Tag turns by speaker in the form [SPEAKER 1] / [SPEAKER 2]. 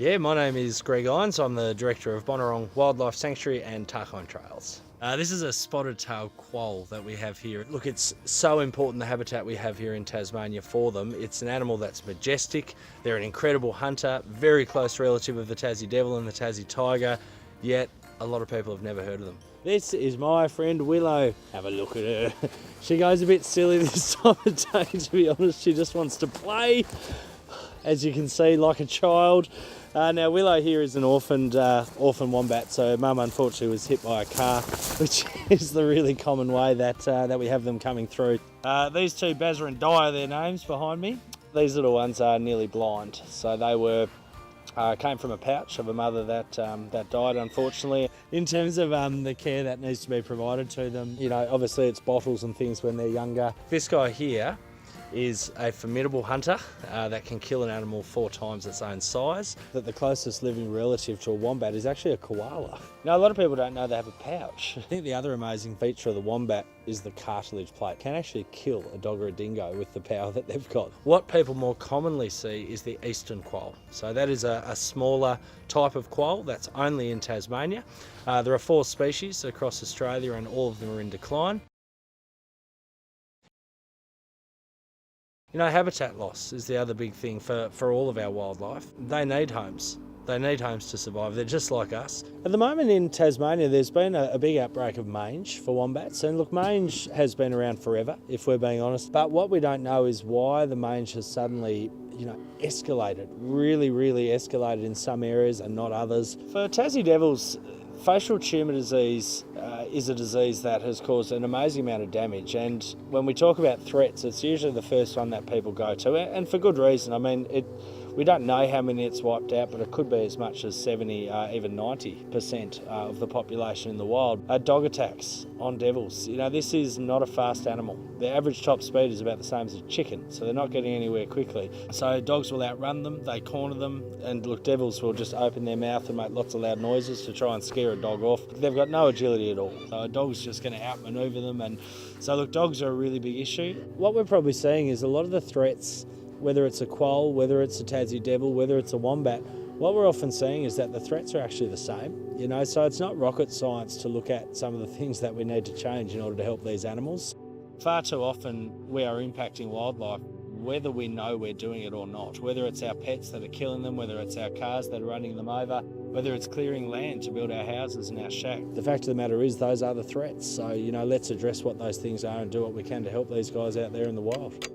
[SPEAKER 1] Yeah, my name is Greg Ines. I'm the director of Bonorong Wildlife Sanctuary and Tock Trails. This is a spotted-tailed quoll that we have here. Look, it's so important, the habitat we have here in Tasmania for them. It's an animal that's majestic. They're an incredible hunter, very close relative of the Tassie Devil and the Tassie Tiger, yet a lot of people have never heard of them. This is my friend Willow. Have a look at her. She goes a bit silly this time of day, to be honest. She just wants to play, as you can see, like a child. Now Willow here is an orphan wombat, so Mum unfortunately was hit by a car, which is the really common way that we have them coming through. These two, Bazza and Di, are their names behind me. These little ones are nearly blind, so they came from a pouch of a mother that died, unfortunately. In terms of the care that needs to be provided to them, you know, obviously it's bottles and things when they're younger. This guy here is a formidable hunter that can kill an animal 4 times its own size. That the closest living relative to a wombat is actually a koala. Now, a lot of people don't know they have a pouch. I think the other amazing feature of the wombat is the cartilage plate. It can actually kill a dog or a dingo with the power that they've got. What people more commonly see is the eastern quoll. So that is a smaller type of quoll that's only in Tasmania. There are 4 species across Australia and all of them are in decline. You know, habitat loss is the other big thing for all of our wildlife. They need homes. They need homes to survive. They're just like us. At the moment in Tasmania, there's been a big outbreak of mange for wombats. And look, mange has been around forever, if we're being honest. But what we don't know is why the mange has suddenly, you know, escalated, really, really escalated in some areas and not others. For Tassie Devils, facial tumour disease is a disease that has caused an amazing amount of damage, and when we talk about threats, it's usually the first one that people go to, and for good reason. I mean, we don't know how many it's wiped out, but it could be as much as 70, even 90% of the population in the wild. Dog attacks on devils. You know, this is not a fast animal. The average top speed is about the same as a chicken, so they're not getting anywhere quickly. So dogs will outrun them, they corner them, and look, devils will just open their mouth and make lots of loud noises to try and scare a dog off. They've got no agility at all. So a dog's just going to outmaneuver them, and so look, dogs are a really big issue. What we're probably seeing is a lot of the threats, whether it's a quoll, whether it's a Tassie Devil, whether it's a wombat, what we're often seeing is that the threats are actually the same. You know, so it's not rocket science to look at some of the things that we need to change in order to help these animals. Far too often we are impacting wildlife whether we know we're doing it or not, whether it's our pets that are killing them, whether it's our cars that are running them over, whether it's clearing land to build our houses and our shack. The fact of the matter is those are the threats. So, you know, let's address what those things are and do what we can to help these guys out there in the wild.